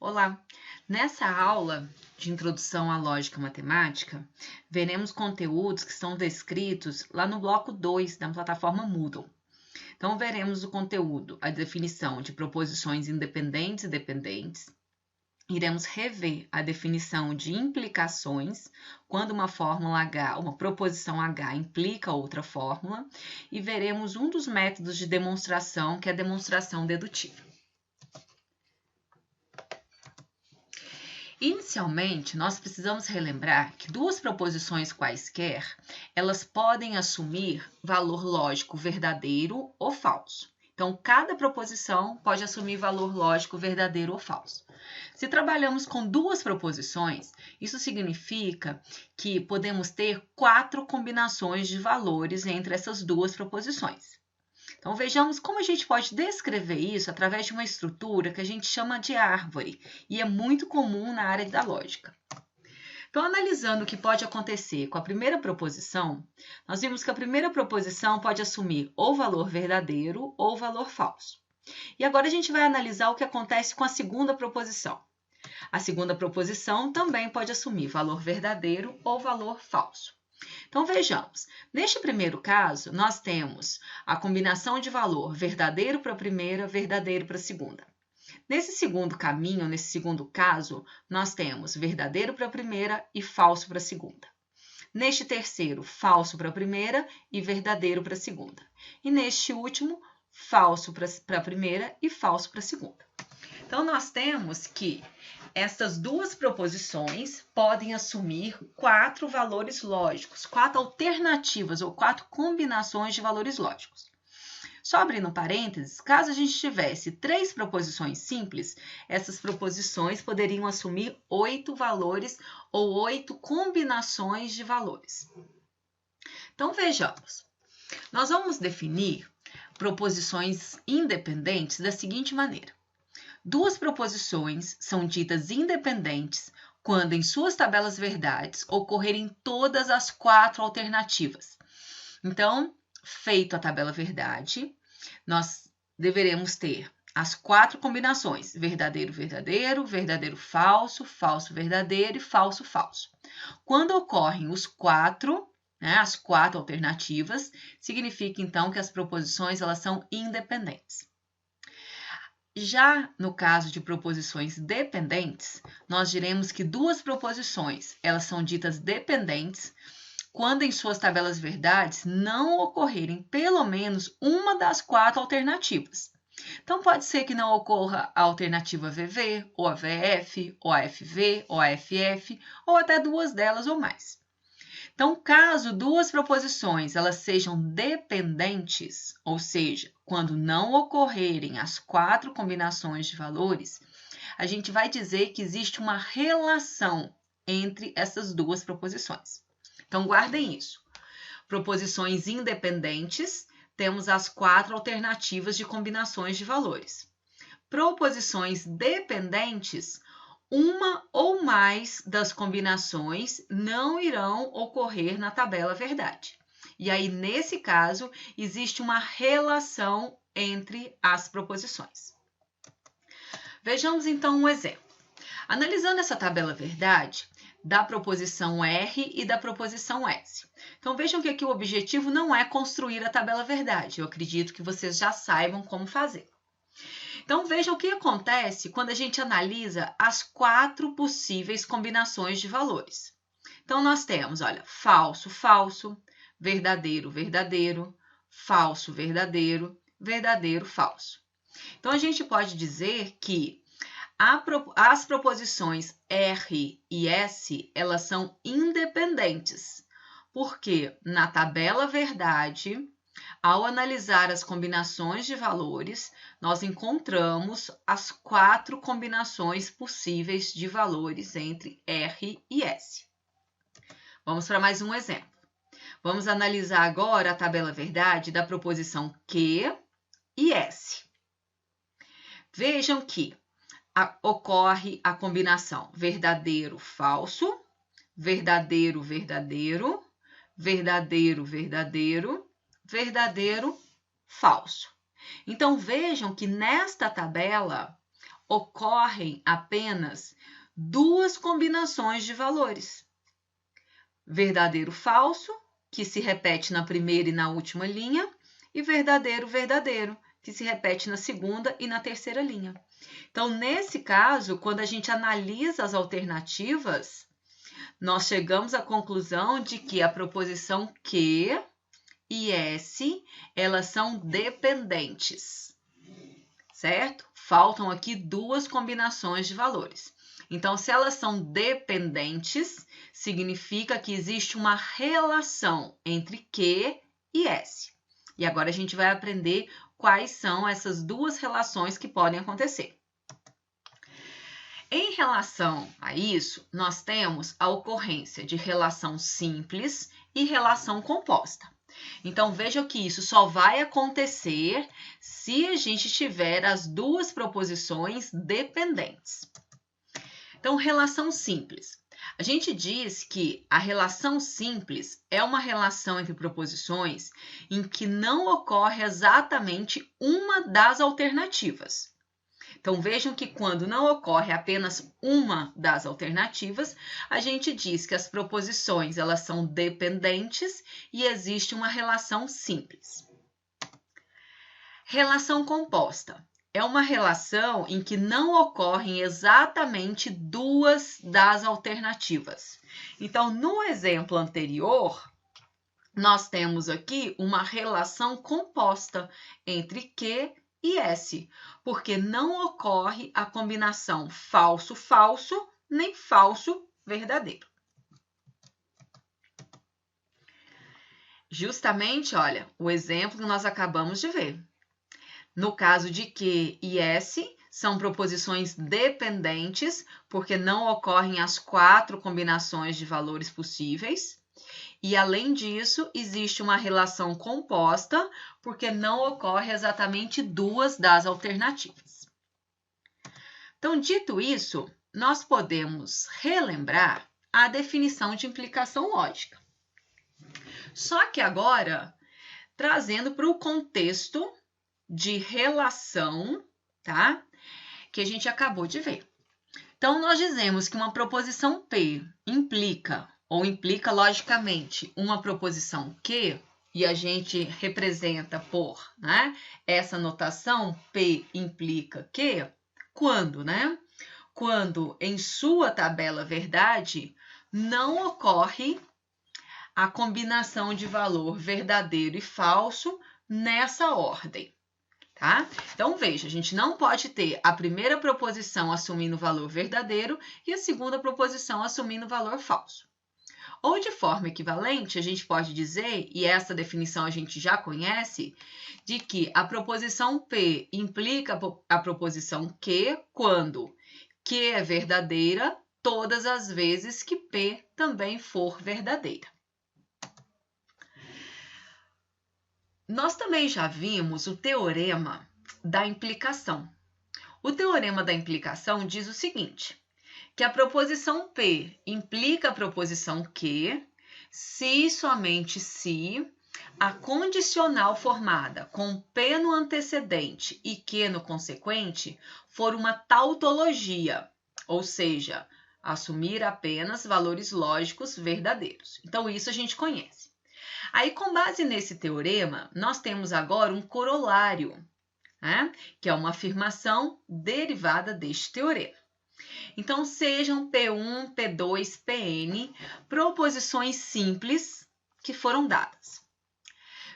Olá! Nessa aula de introdução à lógica matemática, veremos conteúdos que estão descritos lá no bloco 2 da plataforma Moodle. Então, veremos o conteúdo, a definição de proposições independentes e dependentes. Iremos rever a definição de implicações, quando uma fórmula H, uma proposição H implica outra fórmula, e veremos um dos métodos de demonstração, que é a demonstração dedutiva. Inicialmente, nós precisamos relembrar que duas proposições quaisquer, elas podem assumir valor lógico verdadeiro ou falso. Então, cada proposição pode assumir valor lógico verdadeiro ou falso. Se trabalhamos com duas proposições, isso significa que podemos ter 4 combinações de valores entre essas duas proposições. Então, vejamos como a gente pode descrever isso através de uma estrutura que a gente chama de árvore, e é muito comum na área da lógica. Então, analisando o que pode acontecer com a primeira proposição, nós vimos que a primeira proposição pode assumir ou valor verdadeiro ou valor falso. E agora a gente vai analisar o que acontece com a segunda proposição. A segunda proposição também pode assumir valor verdadeiro ou valor falso. Então, vejamos. Neste primeiro caso, nós temos a combinação de valor verdadeiro para a primeira, verdadeiro para a segunda. Nesse segundo caminho, nesse segundo caso, nós temos verdadeiro para a primeira e falso para a segunda. Neste terceiro, falso para a primeira e verdadeiro para a segunda. E neste último, falso para a primeira e falso para a segunda. Então, nós temos que essas duas proposições podem assumir 4 valores lógicos, 4 alternativas ou 4 combinações de valores lógicos. Só abrindo parênteses, caso a gente tivesse 3 proposições simples, essas proposições poderiam assumir 8 valores ou 8 combinações de valores. Então, vejamos. Nós vamos definir proposições independentes da seguinte maneira. Duas proposições são ditas independentes quando em suas tabelas verdades ocorrerem todas as 4 alternativas. Então, feito a tabela verdade, nós deveremos ter as 4 combinações: verdadeiro, verdadeiro, verdadeiro, falso, falso, verdadeiro e falso, falso. Quando ocorrem os 4, as 4 alternativas, significa então que as proposições elas são independentes. Já no caso de proposições dependentes, nós diremos que duas proposições, elas são ditas dependentes quando em suas tabelas verdades não ocorrerem pelo menos uma das 4 alternativas. Então, pode ser que não ocorra a alternativa VV, ou a VF, ou a FV, ou a FF, ou até duas delas ou mais. Então, caso duas proposições elas sejam dependentes, ou seja, quando não ocorrerem as 4 combinações de valores, a gente vai dizer que existe uma relação entre essas duas proposições. Então, guardem isso. Proposições independentes, temos as 4 alternativas de combinações de valores. Proposições dependentes, uma ou mais das combinações não irão ocorrer na tabela verdade. E aí, nesse caso, existe uma relação entre as proposições. Vejamos então um exemplo. Analisando essa tabela verdade da proposição R e da proposição S. Então, vejam que aqui o objetivo não é construir a tabela verdade. Eu acredito que vocês já saibam como fazer. Então, veja o que acontece quando a gente analisa as 4 possíveis combinações de valores. Então, nós temos, olha, falso, falso, verdadeiro, verdadeiro, falso, verdadeiro, verdadeiro, falso. Então, a gente pode dizer que as proposições R e S, elas são independentes, porque na tabela verdade, ao analisar as combinações de valores, nós encontramos as 4 combinações possíveis de valores entre R e S. Vamos para mais um exemplo. Vamos analisar agora a tabela verdade da proposição Q e S. Vejam que ocorre a combinação verdadeiro, falso, verdadeiro, verdadeiro, verdadeiro, verdadeiro, verdadeiro, falso. Então, vejam que nesta tabela ocorrem apenas duas combinações de valores. Verdadeiro, falso, que se repete na primeira e na última linha, e verdadeiro, verdadeiro, que se repete na segunda e na terceira linha. Então, nesse caso, quando a gente analisa as alternativas, nós chegamos à conclusão de que a proposição Q e S, elas são dependentes, certo? Faltam aqui duas combinações de valores. Então, se elas são dependentes, significa que existe uma relação entre Q e S. E agora a gente vai aprender quais são essas duas relações que podem acontecer. Em relação a isso, nós temos a ocorrência de relação simples e relação composta. Então, vejam que isso só vai acontecer se a gente tiver as duas proposições dependentes. Então, relação simples. A gente diz que a relação simples é uma relação entre proposições em que não ocorre exatamente uma das alternativas. Então, vejam que quando não ocorre apenas uma das alternativas, a gente diz que as proposições elas são dependentes e existe uma relação simples. Relação composta é uma relação em que não ocorrem exatamente duas das alternativas. Então, no exemplo anterior, nós temos aqui uma relação composta entre Q e S, porque não ocorre a combinação falso-falso nem falso-verdadeiro. Justamente, olha, o exemplo que nós acabamos de ver. No caso de Q e S, são proposições dependentes, porque não ocorrem as quatro combinações de valores possíveis. E, além disso, existe uma relação composta, porque não ocorre exatamente duas das alternativas. Então, dito isso, nós podemos relembrar a definição de implicação lógica. Só que agora, trazendo para o contexto de relação, tá? Que a gente acabou de ver. Então, nós dizemos que uma proposição P implica logicamente uma proposição Q, e a gente representa por, né, essa notação P implica Q, quando, né? Quando em sua tabela verdade não ocorre a combinação de valor verdadeiro e falso nessa ordem. Tá? Então, veja, a gente não pode ter a primeira proposição assumindo o valor verdadeiro e a segunda proposição assumindo o valor falso. Ou, de forma equivalente, a gente pode dizer, e essa definição a gente já conhece, de que a proposição P implica a proposição Q quando Q é verdadeira todas as vezes que P também for verdadeira. Nós também já vimos o teorema da implicação. O teorema da implicação diz o seguinte, que a proposição P implica a proposição Q se e somente se a condicional formada com P no antecedente e Q no consequente for uma tautologia, ou seja, assumir apenas valores lógicos verdadeiros. Então, isso a gente conhece. Aí, com base nesse teorema, nós temos agora um corolário, né? Que é uma afirmação derivada deste teorema. Então, sejam P1, P2, Pn proposições simples que foram dadas.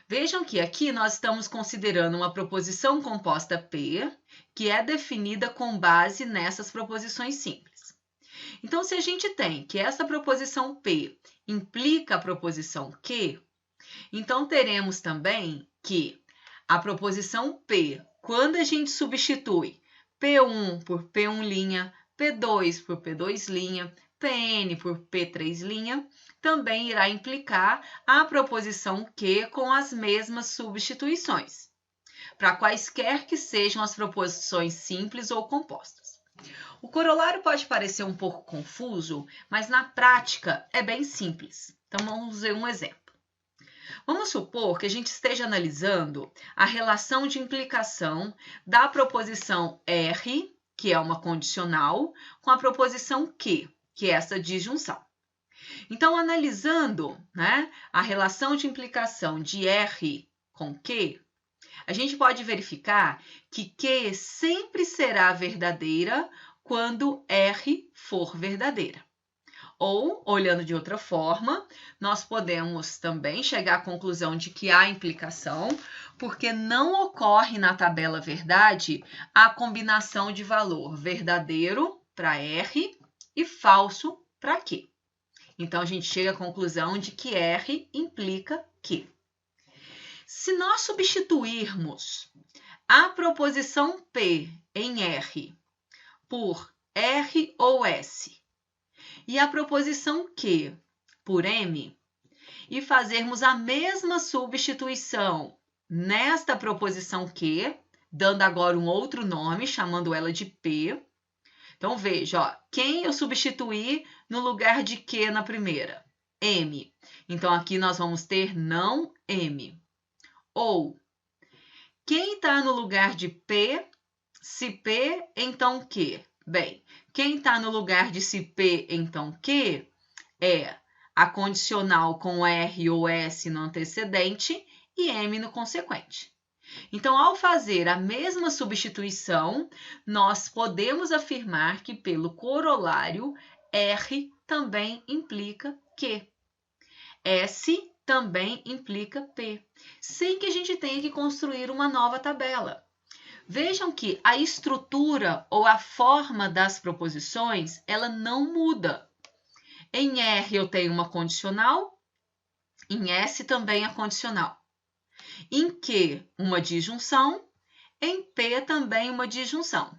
Vejam que aqui nós estamos considerando uma proposição composta P, que é definida com base nessas proposições simples. Então, se a gente tem que essa proposição P implica a proposição Q, então, teremos também que a proposição P, quando a gente substitui P1 por P1', P2 por P2', Pn por P3', também irá implicar a proposição Q com as mesmas substituições, para quaisquer que sejam as proposições simples ou compostas. O corolário pode parecer um pouco confuso, mas na prática é bem simples. Então, vamos ver um exemplo. Vamos supor que a gente esteja analisando a relação de implicação da proposição R, que é uma condicional, com a proposição que é essa disjunção. Então, analisando, né, a relação de implicação de R com Q, a gente pode verificar que Q sempre será verdadeira quando R for verdadeira. Ou, olhando de outra forma, nós podemos também chegar à conclusão de que há implicação, porque não ocorre na tabela verdade a combinação de valor verdadeiro para R e falso para Q. Então, a gente chega à conclusão de que R implica Q. Se nós substituirmos a proposição P em R por R ou S e a proposição Q por M e fazermos a mesma substituição nesta proposição Q, dando agora um outro nome, chamando ela de P. Então, veja, ó, quem eu substituí no lugar de Q na primeira? M. Então, aqui nós vamos ter não M. Ou, quem está no lugar de P? Se P, então Q. Bem, quem está no lugar de se P, então Q, é a condicional com R ou S no antecedente e M no consequente. Então, ao fazer a mesma substituição, nós podemos afirmar que, pelo corolário, R também implica Q. S também implica P, sem que a gente tenha que construir uma nova tabela. Vejam que a estrutura ou a forma das proposições, ela não muda. Em R eu tenho uma condicional, em S também a condicional. Em Q, uma disjunção, em P também uma disjunção.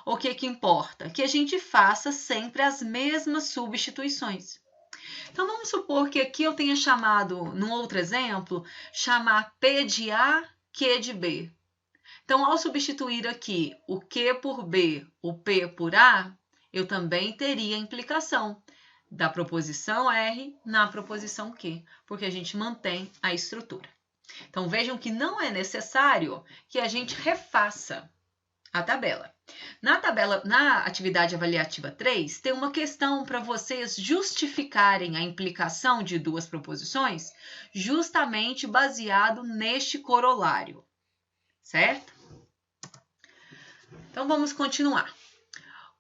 O que importa? Que a gente faça sempre as mesmas substituições. Então, vamos supor que aqui eu tenha chamado, num outro exemplo, chamar P de A, Q de B. Então, ao substituir aqui o Q por B, o P por A, eu também teria a implicação da proposição R na proposição Q, porque a gente mantém a estrutura. Então, vejam que não é necessário que a gente refaça a tabela. Na atividade avaliativa 3, tem uma questão para vocês justificarem a implicação de duas proposições, justamente baseado neste corolário, certo? Então, vamos continuar.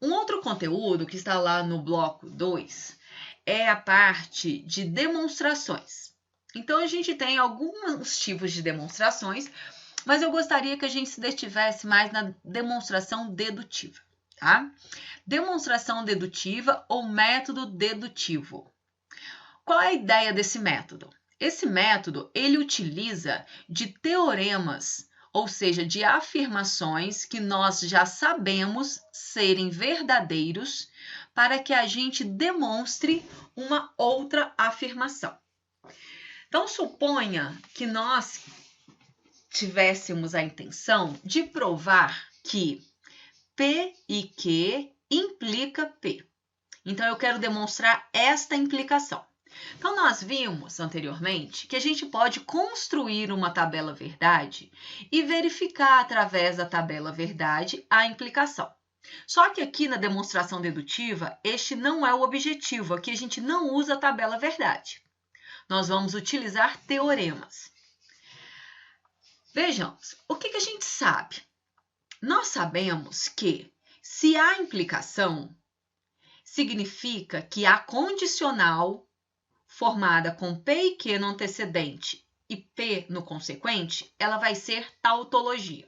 Um outro conteúdo que está lá no bloco 2 é a parte de demonstrações. Então, a gente tem alguns tipos de demonstrações, mas eu gostaria que a gente se detivesse mais na demonstração dedutiva, tá? Demonstração dedutiva ou método dedutivo. Qual é a ideia desse método? Esse método, ele utiliza de teoremas, ou seja, de afirmações que nós já sabemos serem verdadeiros, para que a gente demonstre uma outra afirmação. Então, suponha que nós tivéssemos a intenção de provar que P e Q implica P. Então, eu quero demonstrar esta implicação. Então, nós vimos anteriormente que a gente pode construir uma tabela verdade e verificar através da tabela verdade a implicação. Só que aqui na demonstração dedutiva, este não é o objetivo. Aqui a gente não usa a tabela verdade. Nós vamos utilizar teoremas. Vejamos, o que a gente sabe? Nós sabemos que se há implicação, significa que a condicional formada com P e Q no antecedente e P no consequente, ela vai ser tautologia.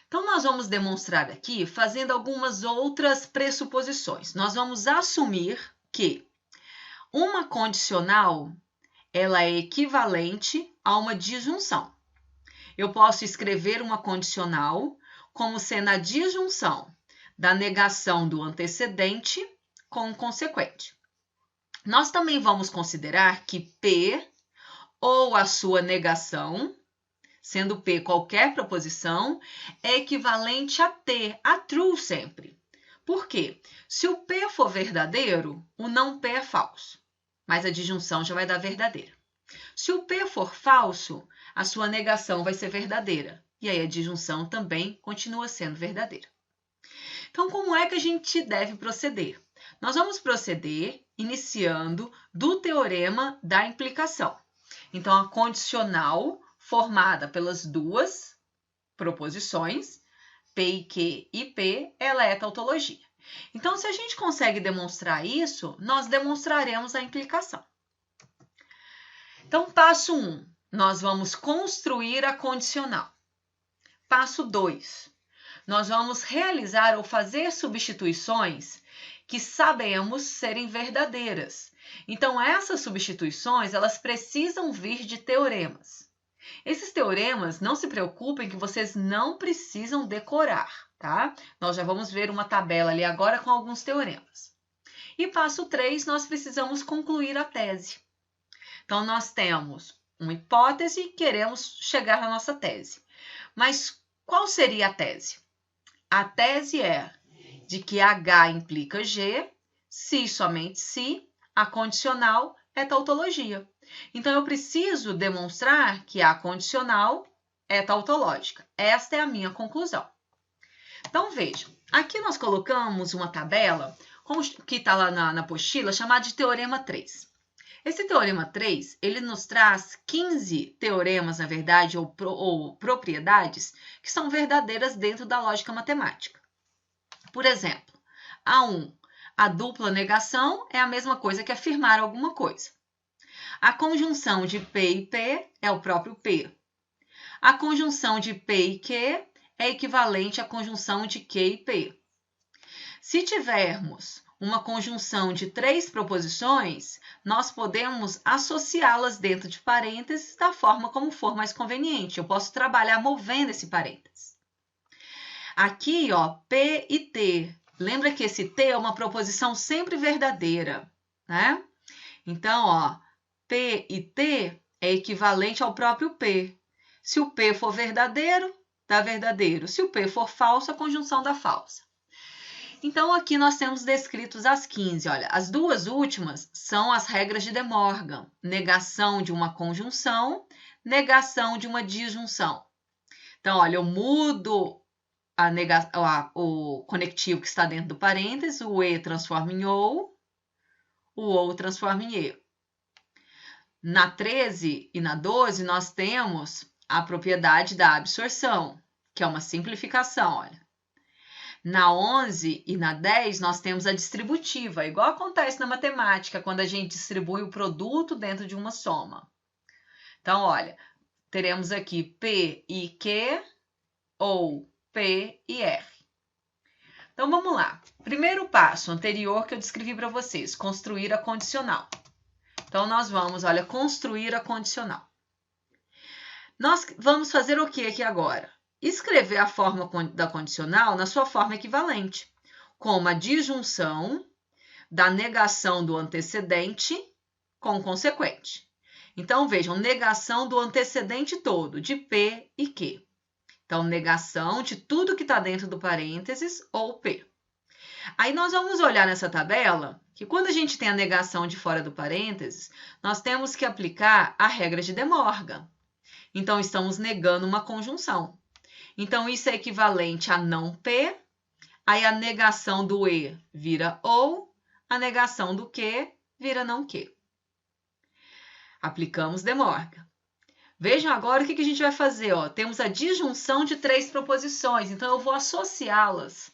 Então, nós vamos demonstrar aqui fazendo algumas outras pressuposições. Nós vamos assumir que uma condicional ela é equivalente a uma disjunção. Eu posso escrever uma condicional como sendo a disjunção da negação do antecedente com o consequente. Nós também vamos considerar que P ou a sua negação, sendo P qualquer proposição, é equivalente a T, a true sempre. Por quê? Se o P for verdadeiro, o não P é falso, mas a disjunção já vai dar verdadeira. Se o P for falso, a sua negação vai ser verdadeira, e aí a disjunção também continua sendo verdadeira. Então, como é que a gente deve proceder? Nós vamos proceder iniciando do teorema da implicação. Então, a condicional formada pelas duas proposições, P e Q e P, ela é tautologia. Então, se a gente consegue demonstrar isso, nós demonstraremos a implicação. Então, passo 1, nós vamos construir a condicional. Passo 2, nós vamos realizar ou fazer substituições que sabemos serem verdadeiras. Então, essas substituições, elas precisam vir de teoremas. Esses teoremas, não se preocupem que vocês não precisam decorar, tá? Nós já vamos ver uma tabela ali agora com alguns teoremas. E passo 3, nós precisamos concluir a tese. Então, nós temos uma hipótese, queremos chegar na nossa tese. Mas qual seria a tese? A tese é de que H implica G, se e somente se, a condicional é tautologia. Então, eu preciso demonstrar que a condicional é tautológica. Esta é a minha conclusão. Então, vejam, aqui nós colocamos uma tabela, que está lá na apostila, chamada de Teorema 3. Esse Teorema 3, ele nos traz 15 teoremas, na verdade, ou propriedades, que são verdadeiras dentro da lógica matemática. Por exemplo, A1, a dupla negação é a mesma coisa que afirmar alguma coisa. A conjunção de P e P é o próprio P. A conjunção de P e Q é equivalente à conjunção de Q e P. Se tivermos uma conjunção de 3 proposições, nós podemos associá-las dentro de parênteses da forma como for mais conveniente. Eu posso trabalhar movendo esse parênteses. Aqui, ó, P e T. Lembra que esse T é uma proposição sempre verdadeira, né? Então, ó, P e T é equivalente ao próprio P. Se o P for verdadeiro, dá verdadeiro. Se o P for falso, a conjunção dá falsa. Então, aqui nós temos descritos as 15. Olha, as duas últimas são as regras de De Morgan. Negação de uma conjunção, negação de uma disjunção. Então, olha, eu mudo o conectivo que está dentro do parênteses, o E transforma em OU, o OU transforma em E. Na 13 e na 12, nós temos a propriedade da absorção, que é uma simplificação, olha. Na 11 e na 10, nós temos a distributiva, igual acontece na matemática, quando a gente distribui o produto dentro de uma soma. Então, olha, teremos aqui P e Q ou P e R. Então, vamos lá. Primeiro passo anterior que eu descrevi para vocês, construir a condicional. Então, nós vamos, olha, construir a condicional. Nós vamos fazer o que aqui agora? Escrever a forma da condicional na sua forma equivalente, como a disjunção da negação do antecedente com o consequente. Então, vejam, negação do antecedente todo, de P e Q. Então, negação de tudo que está dentro do parênteses ou P. Aí, nós vamos olhar nessa tabela que quando a gente tem a negação de fora do parênteses, nós temos que aplicar a regra de De Morgan. Então, estamos negando uma conjunção. Então, isso é equivalente a não P, aí a negação do E vira OU, a negação do Q vira não Q. Aplicamos De Morgan. Vejam agora o que a gente vai fazer. Ó. Temos a disjunção de 3 proposições, então eu vou associá-las.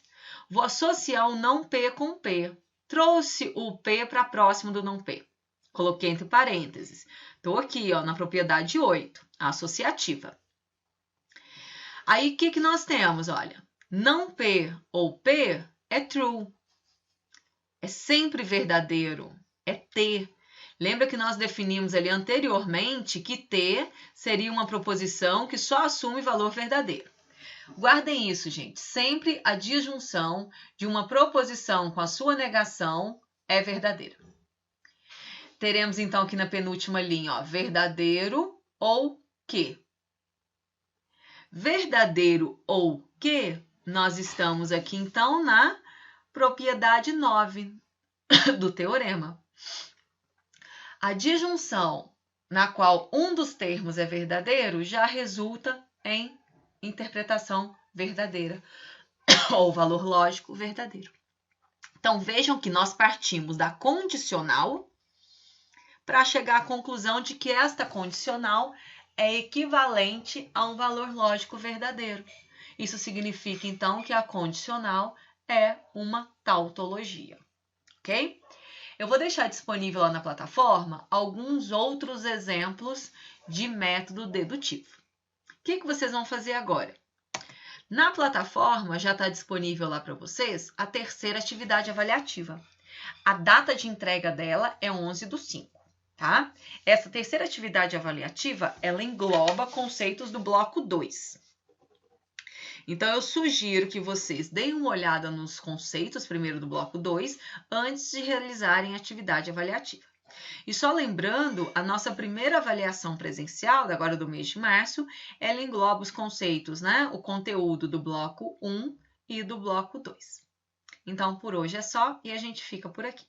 Vou associar o não P com o P. Trouxe o P para próximo do não P. Coloquei entre parênteses. Estou aqui ó, na propriedade 8, a associativa. Aí, o que nós temos? Olha, não P ou P é true. É sempre verdadeiro. É T. Lembra que nós definimos ali anteriormente que T seria uma proposição que só assume valor verdadeiro. Guardem isso, gente. Sempre a disjunção de uma proposição com a sua negação é verdadeira. Teremos, então, aqui na penúltima linha, ó, verdadeiro ou que. Verdadeiro ou que, nós estamos aqui, então, na propriedade 9 do teorema. A disjunção na qual um dos termos é verdadeiro já resulta em interpretação verdadeira. ou valor lógico verdadeiro. Então, vejam que nós partimos da condicional para chegar à conclusão de que esta condicional é equivalente a um valor lógico verdadeiro. Isso significa, então, que a condicional é uma tautologia, ok? Eu vou deixar disponível lá na plataforma alguns outros exemplos de método dedutivo. O que vocês vão fazer agora? Na plataforma já está disponível lá para vocês a terceira atividade avaliativa. A data de entrega dela é 11/5, tá? Essa terceira atividade avaliativa, ela engloba conceitos do bloco 2. Então, eu sugiro que vocês deem uma olhada nos conceitos primeiro do bloco 2, antes de realizarem a atividade avaliativa. E só lembrando, a nossa primeira avaliação presencial, agora do mês de março, ela engloba os conceitos, né? O conteúdo do bloco 1 e do bloco 2. Então, por hoje é só e a gente fica por aqui.